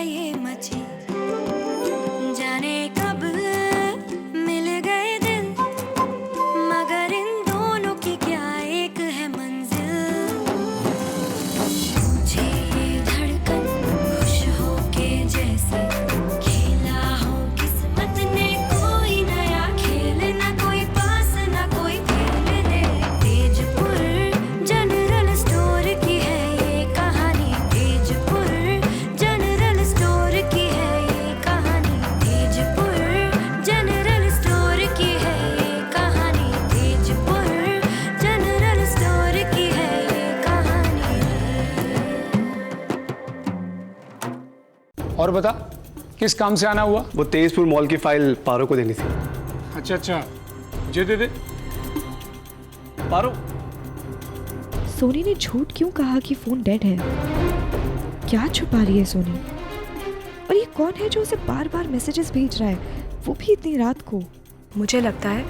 है ये मची, जाने कब मिल गए दिल, मगर इन दोनों की क्या एक है मंजिल। मुझे ये धड़कन खुश होके जैसे खेला हो किस्मत ने कोई नया खेल, ना कोई पास ना कोई खेल दे। तेजपुर जनरल स्टोर की है ये कहानी, तेजपुर जनरल स्टोर की है ये कहानी, तेजपुर जनरल स्टोर की है ये कहानी, तेजपुर जनरल स्टोर की है ये कहानी। और बता, किस काम से आना हुआ? वो तेजपुर मॉल की फाइल पारो को देनी थी। अच्छा अच्छा, मुझे दे दे। पारो, सोनी ने झूठ क्यों कहा कि फोन डेड है? क्या छुपा रही है सोनी? और ये कौन है जो उसे बार बार मैसेजेस भेज रहा है, वो भी इतनी रात को? मुझे लगता है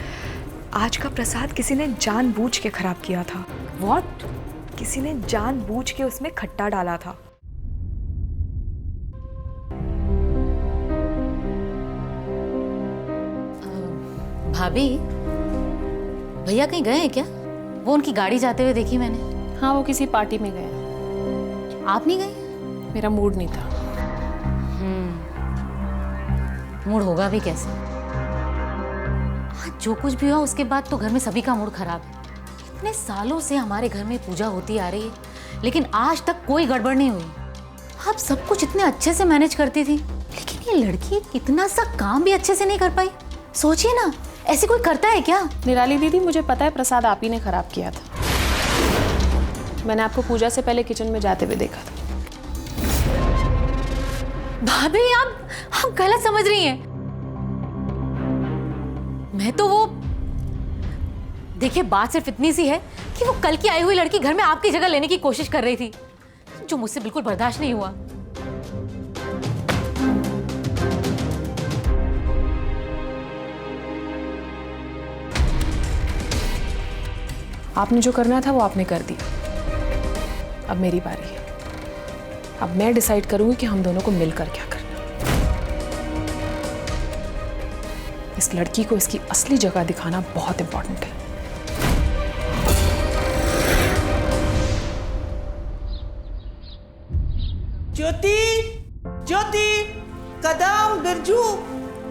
आज का प्रसाद किसी ने जानबूझ के खराब किया था। व्हाट? किसी ने जानबूझ के उसमें खट्टा डाला था। भाभी, भैया कहीं गए हैं क्या? वो उनकी गाड़ी जाते हुए देखी मैंने। हाँ, वो किसी पार्टी में गया। आप नहीं गए? मेरा मूड नहीं था। मूड होगा भी कैसे? आज जो कुछ भी हुआ उसके बाद तो घर में सभी का मूड खराब है। इतने सालों से हमारे घर में पूजा होती आ रही है, लेकिन आज तक कोई गड़बड़ नहीं हुई। आप सब कुछ इतने अच्छे से मैनेज करती थी, लेकिन ये लड़की इतना सा काम भी अच्छे से नहीं कर पाई। सोचिए ना, ऐसे कोई करता है क्या? निराली दीदी, मुझे पता है प्रसाद आप ही ने खराब किया था। मैंने आपको पूजा से पहले किचन में जाते हुए देखा था। भाभी, आप गलत समझ रही हैं। मैं तो वो, देखिए, बात सिर्फ इतनी सी है कि वो कल की आई हुई लड़की घर में आपकी जगह लेने की कोशिश कर रही थी, जो मुझसे बिल्कुल बर्दाश्त नहीं हुआ। आपने जो करना था वो आपने कर दिया। अब मेरी बारी है। अब मैं डिसाइड करूंगी कि हम दोनों को मिलकर क्या करना। इस लड़की को इसकी असली जगह दिखाना बहुत इंपॉर्टेंट है। ज्योति, ज्योति, कदम, बिरजू,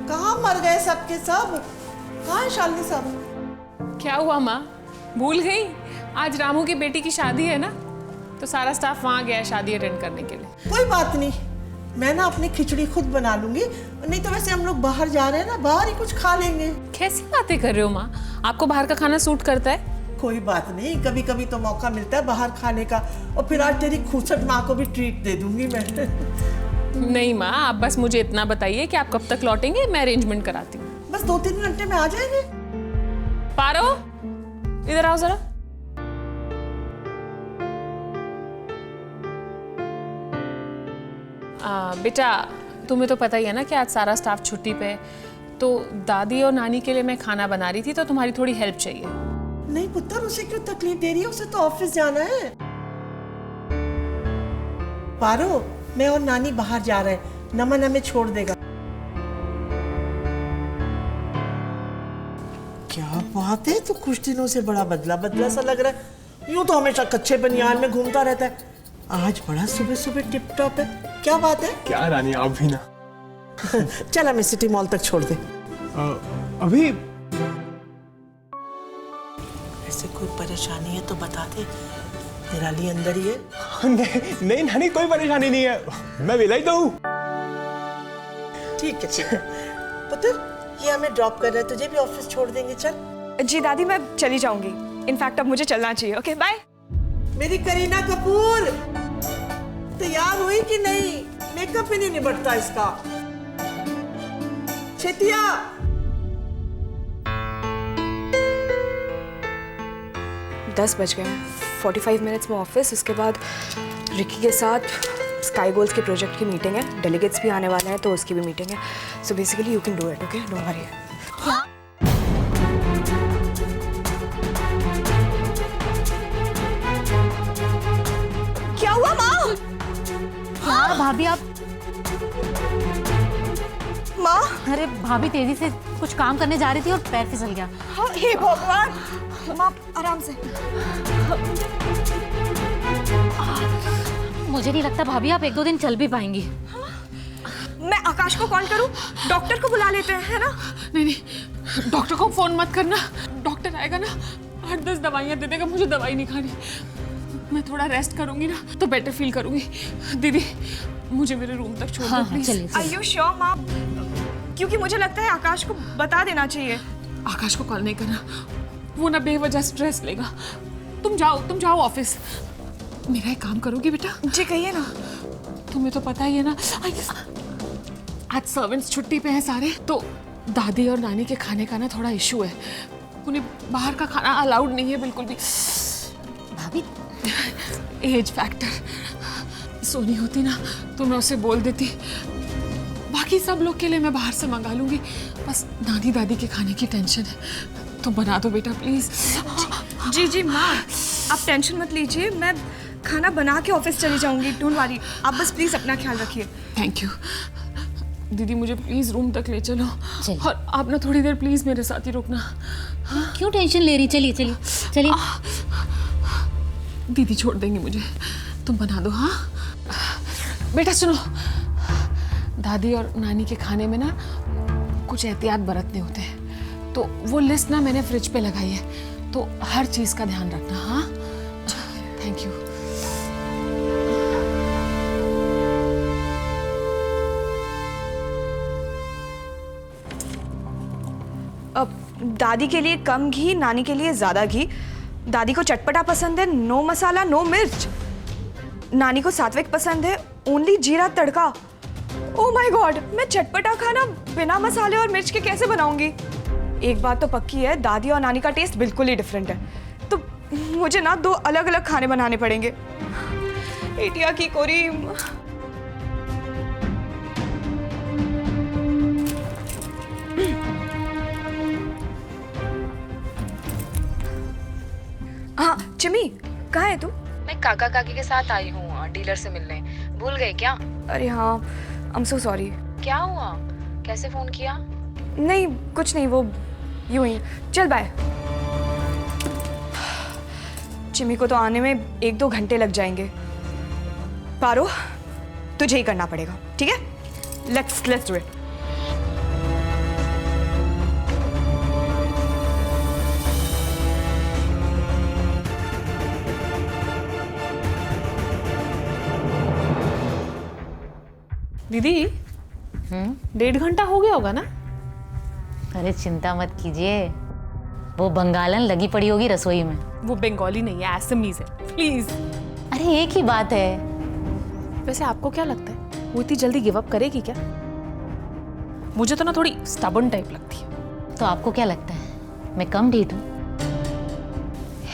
कहाँ मर गए सबके सब? कहाँ है शालिनी सब? क्या हुआ माँ, भूल गई? आज रामू की बेटी की शादी है ना, तो सारा स्टाफ वहाँ गया है शादी अटेंड करने के लिए। कोई बात नहीं, मैं ना अपनी खिचड़ी खुद बना लूंगी। नहीं तो वैसे हम लोग बाहर जा रहे हैं ना, बाहर ही कुछ खा लेंगे। कैसी बातें कर रहे हो माँ? आपको बाहर का खाना सूट करता है? कोई बात नहीं, कभी कभी तो मौका मिलता है बाहर खाने का। और फिर आज तेरी खूसट माँ को भी ट्रीट दे दूंगी मैं। नहीं माँ, आप बस मुझे इतना बताइए कि आप कब तक लौटेंगे, मैं अरेंजमेंट कराती हूँ। बस 2-3 घंटे में आ जाएंगे। पारो, इधर आओ जरा। बेटा, तुम्हें तो पता ही है ना कि आज सारा स्टाफ छुट्टी पे है, तो दादी और नानी के लिए मैं खाना बना रही थी, तो तुम्हारी थोड़ी हेल्प चाहिए। नहीं पुत्र, उसे क्यों तकलीफ दे रही है? उसे तो ऑफिस जाना है। पारो, मैं और नानी बाहर जा रहे हैं, नमन हमें छोड़ देगा। क्या बात है, तो कुछ दिनों से बड़ा बदला बदला सा लग रहा है। यूं तो हमेशा कच्चे बनियान में घूमता रहता है, आज बड़ा सुबह सुबह टिप टॉप है। क्या बात है? क्या रानी, आप भी ना। चल हमें सिटी मॉल तक छोड़ दे। अभी ऐसे कोई परेशानी है तो बता दे, निराली अंदर ही है। नहीं, नहीं नानी, कोई परेशानी नहीं है, मैं विला ही तो हूँ। ठीक है पुत्र, ये हमें ड्रॉप कर रहा है, तुझे भी ऑफिस छोड़ देंगे। चल। जी दादी, मैं चली जाऊंगी। इनफैक्ट अब मुझे चलना चाहिए। Okay, bye. मेरी करीना कपूर तैयार हुई कि नहीं? मेकअप ही नहीं निबटता इसका। छेतिया। दस बज गए हैं, 45 मिनट्स में ऑफिस। उसके बाद रिकी के साथ स्काई गोल्स के प्रोजेक्ट की मीटिंग है, डेलीगेट्स भी आने वाले हैं तो उसकी भी मीटिंग है। So basically you can do it, okay, don't worry. क्या हुआ माँ? हाँ भाभी, आप माँ, अरे भाभी तेजी से कुछ काम करने जा रही थी और पैर फिसल गया। हे भगवान। माँ आराम से। मुझे नहीं लगता भाभी आप 1-2 दिन चल भी पाएंगी। मैं आकाश को कॉल करूं? डॉक्टर को बुला लेते हैं, है ना? नहीं नहीं, डॉक्टर को फोन मत करना। डॉक्टर आएगा ना 8-10 दवाइयाँ दे देगा, मुझे दवाई नहीं खानी। मैं थोड़ा रेस्ट करूंगी ना तो बेटर फील करूंगी। दीदी मुझे मेरे रूम तक छोड़ दो प्लीज। चलिए आर यू श्योर माँ? क्योंकि मुझे लगता है आकाश को बता देना चाहिए। आकाश को कॉल नहीं करना, वो ना बेवजह स्ट्रेस लेगा। तुम जाओ ऑफिस। मेरा एक काम करोगी बेटा? जी कहिए ना। तुम्हें तो पता ही है ना, आज सर्वेंट्स छुट्टी पे हैं सारे, तो दादी और नानी के खाने का ना थोड़ा इशू है। उन्हें बाहर का खाना अलाउड नहीं है बिल्कुल भी। भाभी एज फैक्टर। सोनी होती ना तो मैं उसे बोल देती, बाकी सब लोग के लिए मैं बाहर से मंगा लूंगी। बस नानी दादी के खाने की टेंशन है। तुम बना दो बेटा प्लीज। जी जी माँ, आप टेंशन मत लीजिए, मैं खाना बना के ऑफिस चली जाऊंगी। डोंट वरी, आप बस प्लीज अपना ख्याल रखिए। थैंक यू दीदी, मुझे प्लीज रूम तक ले चलो। चलिए। और आप ना थोड़ी देर प्लीज मेरे साथ ही रुकना। क्यों टेंशन ले रही? चलिए चलिए चलिए। दीदी छोड़ देंगे मुझे, तुम बना दो। हाँ बेटा सुनो, दादी और नानी के खाने में ना कुछ एहतियात बरतने होते हैं, तो वो लिस्ट ना मैंने फ्रिज पे लगाई है, तो हर चीज का ध्यान रखना। हाँ थैंक यू। अब दादी के लिए कम घी, नानी के लिए ज्यादा घी। दादी को चटपटा पसंद है, नो मसाला नो मिर्च। नानी को सात्विक पसंद है, ओनली जीरा तड़का। ओह माय गॉड, मैं चटपटा खाना बिना मसाले और मिर्च के कैसे बनाऊंगी? एक बात तो पक्की है, दादी और नानी का टेस्ट बिल्कुल ही डिफरेंट है, तो मुझे ना 2 अलग अलग खाने बनाने पड़ेंगे। एटिया की कोरी। हाँ चिमी, कहाँ है तू? मैं काका काकी के साथ आई हूँ डीलर से मिलने। भूल गए क्या? अरे हाँ, आई एम सो सॉरी। क्या हुआ? कैसे फोन किया? नहीं कुछ नहीं, वो यूं ही। चल बाय। चिमी को तो आने में 1-2 घंटे लग जाएंगे। पारो, तुझे ही करना पड़ेगा, ठीक है? Let's do it. दीदी 1.5 घंटा हो गया होगा ना? अरे चिंता मत कीजिए, वो बंगालन लगी पड़ी होगी रसोई में। वो बंगाली नहीं है, असमीज है। प्लीज। अरे एक ही बात है। वैसे आपको क्या लगता है वो इतनी जल्दी गिव अप करेगी क्या? मुझे तो ना थोड़ी स्टबर्न टाइप लगती है। तो आपको क्या लगता है मैं कम ढीठ हूँ?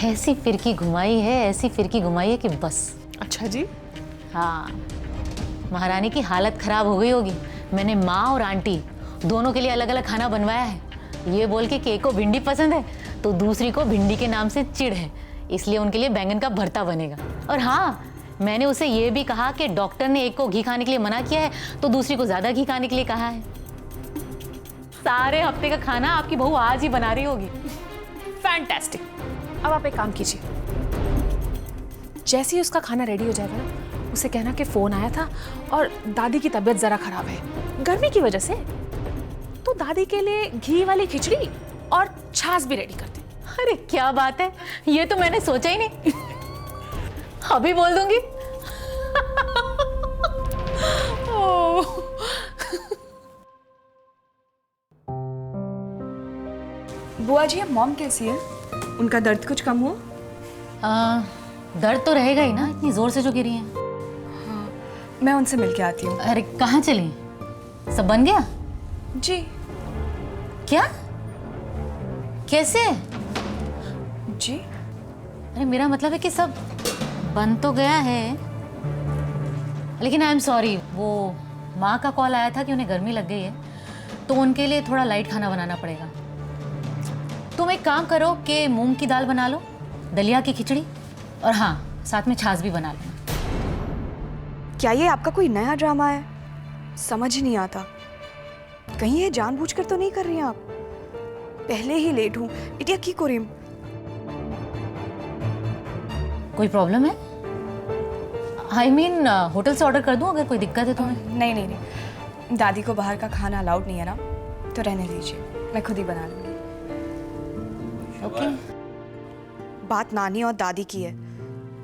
ऐसी फिरकी घुमाई है, ऐसी फिरकी घुमाई है कि बस। अच्छा जी। हाँ, महारानी की हालत खराब हो गई होगी। मैंने माँ और आंटी दोनों के लिए अलग अलग खाना बनवाया है। ये बोल के एक को भिंडी पसंद है तो दूसरी को भिंडी के नाम से चिढ़ है, इसलिए उनके लिए बैंगन का भरता बनेगा। और हाँ, मैंने उसे ये भी कहा कि डॉक्टर ने एक को घी खाने के लिए मना किया है तो दूसरी को ज्यादा घी खाने के लिए कहा है। सारे हफ्ते का खाना आपकी बहू आज ही बना रही होगी। फैंटास्टिक। अब आप एक काम कीजिए, जैसे ही उसका खाना रेडी हो जाएगा ना, उसे कहना कि फोन आया था और दादी की तबीयत जरा खराब है गर्मी की वजह से, तो दादी के लिए घी वाली खिचड़ी और छाछ भी रेडी कर दे। अरे क्या बात है, ये तो मैंने सोचा ही नहीं। अभी बोल दूंगी। बुआ जी, अब मॉम कैसी है? उनका दर्द कुछ कम हुआ? दर्द तो रहेगा ही ना, इतनी जोर से जो गिरी हैं। मैं उनसे मिल के आती हूँ। अरे कहाँ चली? सब बन गया? जी। क्या? कैसे? जी अरे मेरा मतलब है कि सब बन तो गया है, लेकिन आई एम सॉरी, वो माँ का कॉल आया था कि उन्हें गर्मी लग गई है तो उनके लिए थोड़ा लाइट खाना बनाना पड़ेगा। तुम एक काम करो कि मूंग की दाल बना लो, दलिया की खिचड़ी, और हाँ साथ में छाछ भी बना लो। क्या ये आपका कोई नया ड्रामा है समझ ही नहीं आता, कहीं ये जानबूझकर तो नहीं कर रही हैं आप? पहले ही लेट हूँ, इटिया की करीम। कोई प्रॉब्लम है? आई मीन होटल से ऑर्डर कर दूं अगर कोई दिक्कत है तुम्हें? नहीं नहीं नहीं, दादी को बाहर का खाना अलाउड नहीं है ना, तो रहने दीजिए, मैं खुद ही बना लूँगी। ओके। बात नानी और दादी की है,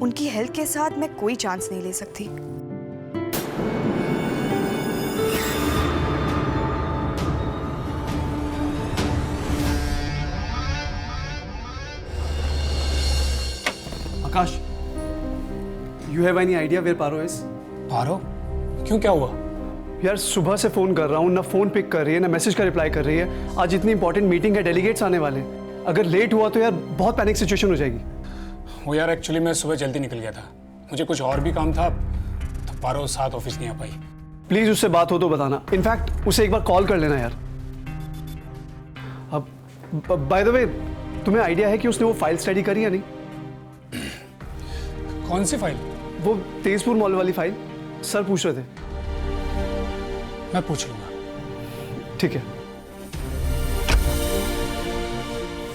उनकी हेल्थ के साथ मैं कोई चांस नहीं ले सकती। आकाश, you have any idea where Paro is? पारो? क्यों, क्या हुआ? यार सुबह से फोन कर रहा हूँ, ना फोन पिक कर रही है ना मैसेज का रिप्लाई कर रही है। आज इतनी इंपॉर्टेंट मीटिंग है, डेलीगेट्स आने वाले हैं। अगर लेट हुआ तो यार बहुत पैनिक सिचुएशन हो जाएगी। वो यार एक्चुअली मैं सुबह जल्दी निकल गया था, मुझे कुछ और भी काम था, तो पारो साथ ऑफिस नहीं आ पाई। प्लीज उससे बात हो तो बताना, इनफैक्ट उसे एक बार कॉल कर लेना यार। अब बाय द वे, तुम्हें आइडिया है कि उसने वो फाइल स्टडी करी या नहीं? कौन सी फाइल? वो तेजपुर मॉल वाली फाइल, सर पूछ रहे थे। मैं पूछ लूंगा। ठीक है।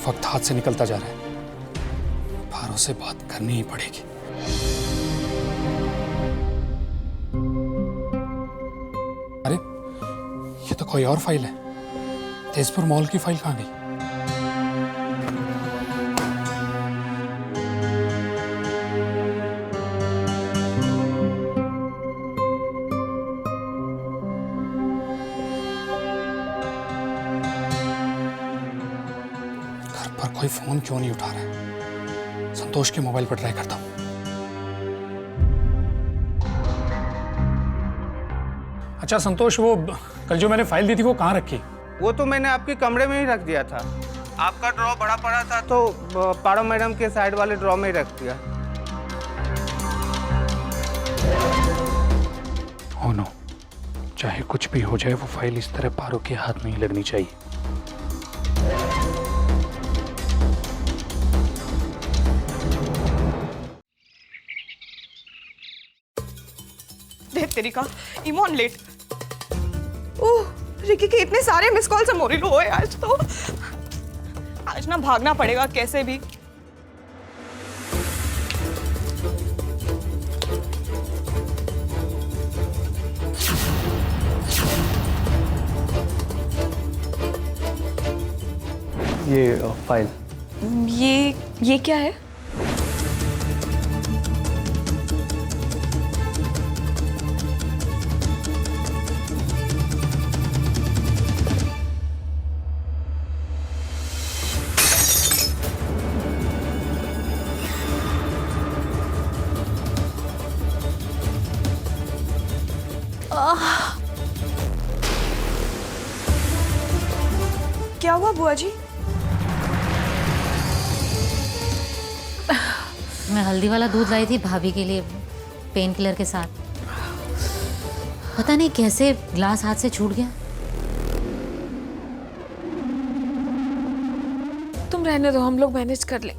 वक्त हाथ से निकलता जा रहा है, पारो से बात करनी ही पड़ेगी। अरे ये तो कोई और फाइल है, तेजपुर मॉल की फाइल कहाँ गई? कोई फोन क्यों नहीं उठा रहा है? संतोष के मोबाइल पर ट्राई करता हूं। अच्छा संतोष, वो कल जो मैंने फाइल दी थी वो कहाँ रखी? वो तो मैंने आपके कमरे में ही रख दिया था। आपका ड्रॉ बड़ा पड़ा था तो पारो मैडम के साइड वाले ड्रॉ में ही रख दिया। ओ नो, चाहे कुछ भी हो जाए वो फाइल इस तरह पारो के हाथ में ही लगनी चाहिए। तेरी का इमोन लेट। ओह, रिकी के इतने सारे मिस कॉल से मोरी लो है आज तो। आज ना भागना पड़ेगा कैसे भी। ये फाइल, ये क्या है? क्या हुआ बुआ जी? मैं हल्दी वाला दूध लाई थी भाभी के लिए पेन किलर के साथ, पता नहीं कैसे ग्लास हाथ से छूट गया। तुम रहने दो, हम लोग मैनेज कर ले।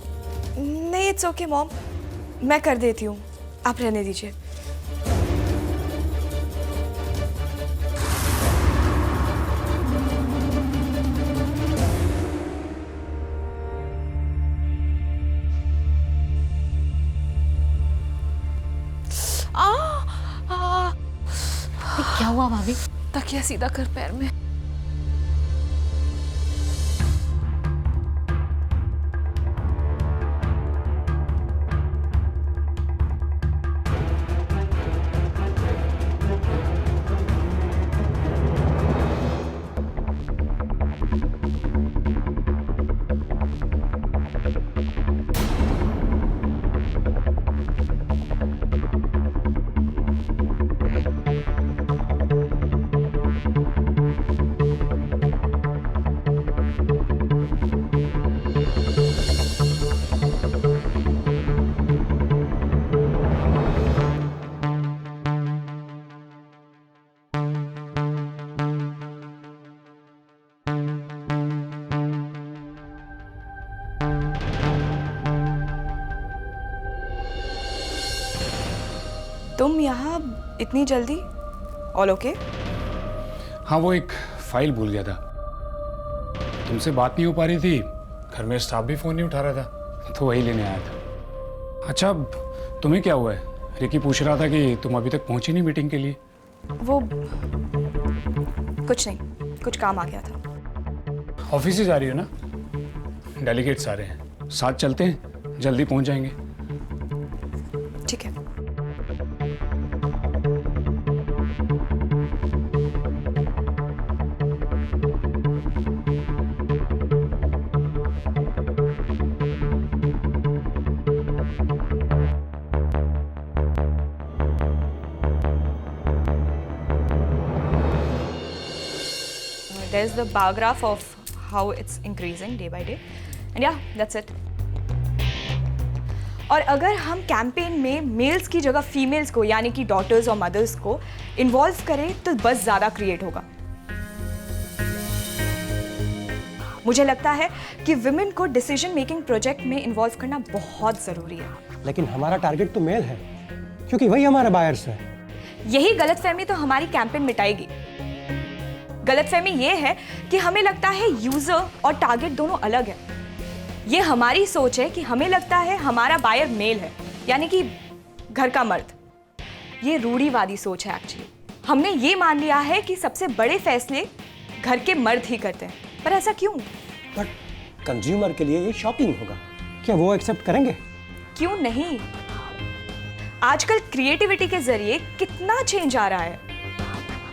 नहीं, इट्स ओके मॉम, मैं कर देती हूँ, आप रहने दीजिए। क्या हुआ भाभी? तकिया सीधा कर पैर में। तुम यहाँ इतनी जल्दी? All okay? हाँ, वो एक फाइल भूल गया था। तुमसे बात नहीं हो पा रही थी, घर में स्टाफ भी फ़ोन नहीं उठा रहा था, तो वही लेने आया था। अच्छा, तुम्हें क्या हुआ है? रिकी पूछ रहा था कि तुम अभी तक पहुंची नहीं मीटिंग के लिए। वो कुछ नहीं, कुछ काम आ गया था। ऑफिस से जा रही हो ना? डेलीगेट्स आ रहे हैं, साथ चलते हैं, जल्दी पहुंच जाएंगे। ठीक है। There's the bar graph of how it's increasing day by day, and yeah, that's it. और अगर हम कैंपेन में मेल्स की जगह फीमेल्स को यानी कि डॉटर्स और मदर्स को इन्वॉल्व करें तो बस ज़्यादा क्रिएट होगा। मुझे लगता है कि विमेन को डिसीजन मेकिंग प्रोजेक्ट में इन्वॉल्व करना बहुत ज़रूरी है। लेकिन हमारा टारगेट तो मेल है, क्योंकि वही हमारा बायर्स है। यही गलतफहमी तो हमारी कैंपेन मिटाएगी। गलतफहमी ये है कि हमें लगता है यूजर और टारगेट दोनों अलग है। ये हमारी सोच है कि हमें लगता है हमारा बायर मेल है, यानी कि घर का मर्द। ये रूढ़िवादी सोच है एक्चुअली। हमने ये मान लिया है कि सबसे बड़े फैसले घर के मर्द ही करते हैं, पर ऐसा क्यों? बट कंज्यूमर के लिए ये शॉकिंग होगा, क्या वो एक्सेप्ट करेंगे? क्यों नहीं? आजकल क्रिएटिविटी के जरिए कितना चेंज आ रहा है।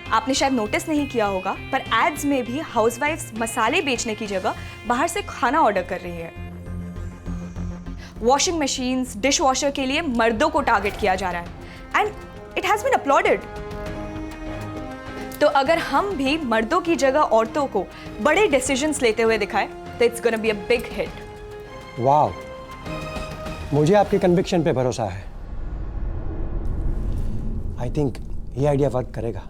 आपने शायद नोटिस नहीं किया होगा, पर एड्स में भी हाउसवाइफ्स मसाले बेचने की जगह बाहर से खाना ऑर्डर कर रही है। वॉशिंग मशीन्स, डिश वॉशर के लिए मर्दों को टारगेट किया जा रहा है and it has been uploaded. तो अगर हम भी मर्दों की जगह औरतों को बड़े डिसीजंस लेते हुए दिखाएं तो it's gonna be a big hit. Wow, मुझे आपके कन्विक्शन पे भरोसा है। आई थिंक ये आइडिया वर्क करेगा।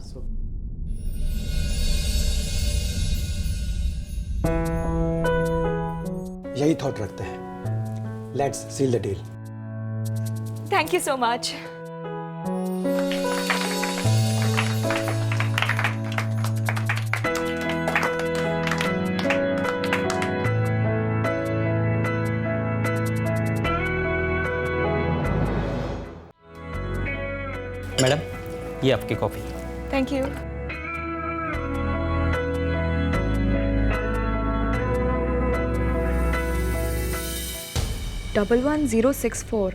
यही थॉट रखते हैं। Let's seal the deal. Thank you so much. Madam, ये आपकी कॉफी। Thank you. डबल 1064,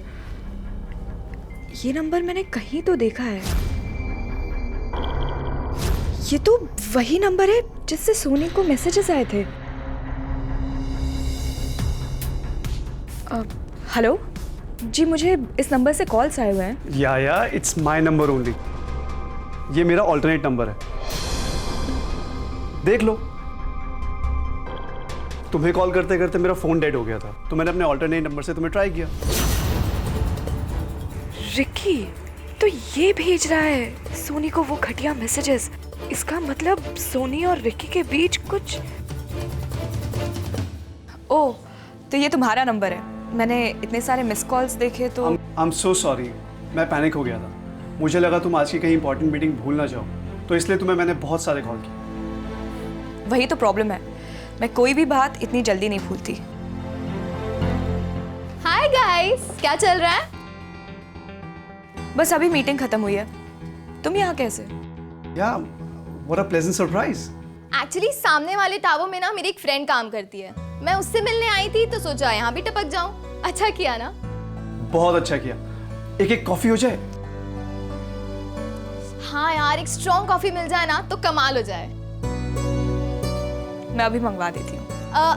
ये नंबर मैंने कहीं तो देखा है। ये तो वही नंबर है जिससे सोनी को मैसेजेस आए थे। हेलो जी, मुझे इस नंबर से कॉल्स आए हुए हैं। या इट्स माय नंबर ओनली। ये मेरा ऑल्टरनेट नंबर है, देख लो। तुम्हें कॉल करते करते मेरा फोन डेड हो गया था, तो मैंने अपने ऑल्टरनेट नंबर से तुम्हें ट्राई किया। रिकी तो ये भेज रहा है सोनी को वो घटिया मैसेजेस। इसका मतलब सोनी और रिकी के बीच कुछ। ओह, तो ये तुम्हारा नंबर है। मैंने इतने सारे मिस कॉल्स देखे तो आई एम सो सॉरी, मैं पैनिक हो गया था। मुझे लगा तुम आज की कहीं इंपॉर्टेंट मीटिंग भूल ना जाओ, तो इसलिए तुम्हें मैंने बहुत सारे कॉल किए। वही तो प्रॉब्लम है, मैं कोई भी बात इतनी जल्दी नहीं भूलती। हाय गाइस, क्या चल रहा है? बस अभी मीटिंग खत्म हुई है। तुम यहाँ कैसे? या what a pleasant surprise. Actually सामने वाले टावर में ना मेरी एक फ्रेंड काम करती है। मैं उससे मिलने आई थी तो सोचा यहाँ भी टपक जाऊं। अच्छा किया ना? बहुत अच्छा किया। एक कॉफी हो जाए? हाँ यार, एक स्ट्रॉन्ग कॉफी मिल जाए ना तो कमाल हो जाए। मैं अभी मंगवा देती हूँ।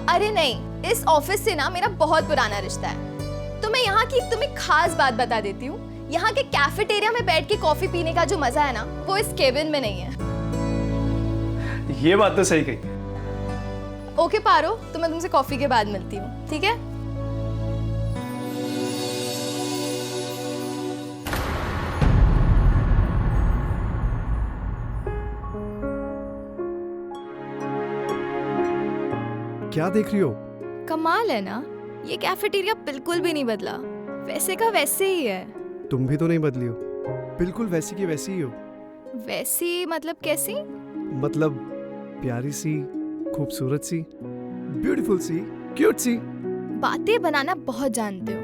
अरे नहीं, इस ऑफिस से ना मेरा बहुत पुराना रिश्ता है। तो मैं यहाँ की तुम्हें खास बात बता देती हूँ। यहाँ के कैफेटेरिया में बैठ के कॉफी पीने का जो मजा है ना, वो इस केबिन में नहीं है। ये बात तो सही कही। ओके पारो, तो मैं तुमसे कॉफी के बाद मिलती हूँ, ठीक है? क्या देख रही हो? कमाल है ना, ये कैफेटेरिया बिल्कुल भी नहीं बदला, वैसे का वैसे ही है। तुम भी तो नहीं बदली हो, बिल्कुल वैसी की वैसी ही हो। वैसी मतलब कैसी? मतलब प्यारी सी, खूबसूरत सी, ब्यूटीफुल सी, क्यूट सी। बातें बनाना बहुत जानते हो।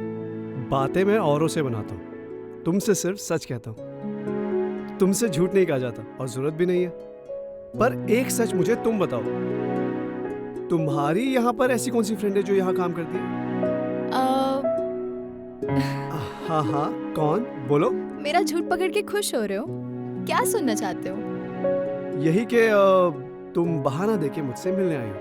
बातें मैं औरों से बनाता हूँ, तुमसे सिर्फ सच कहता हूँ। तुमसे झूठ नहीं कहा जाता और जरूरत भी नहीं है। पर एक सच मुझे तुम बताओ, तुम्हारी यहाँ पर ऐसी कौन सी फ्रेंड है जो यहाँ काम करती है? हाँ हाँ, कौन? बोलो। मेरा झूठ पकड़ के खुश हो रहे हो? क्या सुनना चाहते हो? यही कि तुम बहाना देके मुझसे मिलने आई हो।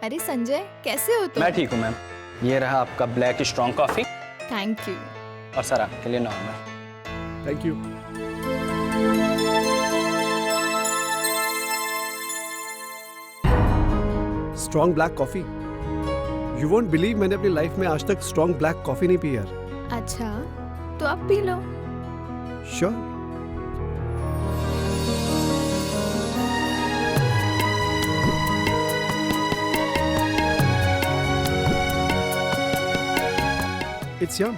अरे संजय, कैसे हो तुम? मैं ठीक हूँ मैम। ये रहा आपका black strong coffee. Thank you. और सर आपके लिए normal. Thank you. Strong black coffee. You won't believe, मैंने अपनी लाइफ में आज तक स्ट्रॉन्ग ब्लैक कॉफी नहीं पी यार। अच्छा, तो अब P low. Sure. It's yum.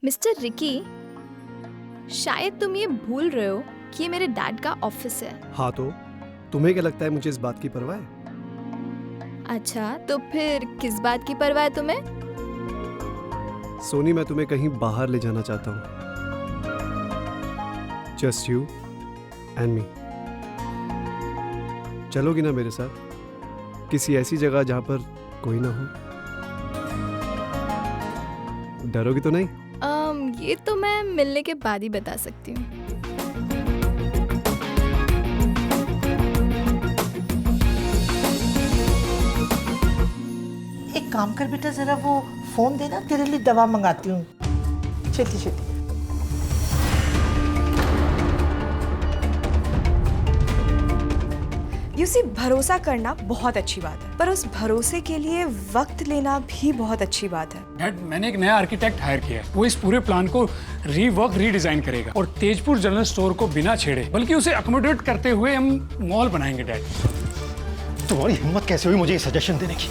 Mister Ricky, शायद तुम ये भूल रहे हो कि ये मेरे डैड का ऑफिस है। हाँ तो तुम्हें क्या लगता है मुझे इस बात की परवाह है? अच्छा, तो फिर किस बात की परवाह है तुम्हें? सोनी, मैं तुम्हें कहीं बाहर ले जाना चाहता हूँ। Just you and me. चलोगी ना मेरे साथ किसी ऐसी जगह जहाँ पर कोई ना हो? डरोगी तो नहीं? ये तो मैं मिलने के बाद ही बता सकती हूँ। एक काम कर बेटा, जरा वो फोन देना, तेरे लिए दवा मंगाती हूँ। छेती छेती। यूसी, भरोसा करना बहुत अच्छी बात है, पर उस भरोसे के लिए वक्त लेना भी बहुत अच्छी बात है। डैड, मैंने एक नया आर्किटेक्ट हायर किया है। वो इस पूरे प्लान को रीवर्क रीडिजाइन करेगा और तेजपुर जनरल स्टोर को बिना छेड़े बल्कि उसे अकोमोडेट करते हुए हम मॉल बनाएंगे। डैड, तुम्हारी हिम्मत कैसे हुई मुझे ये सजेशन देने की?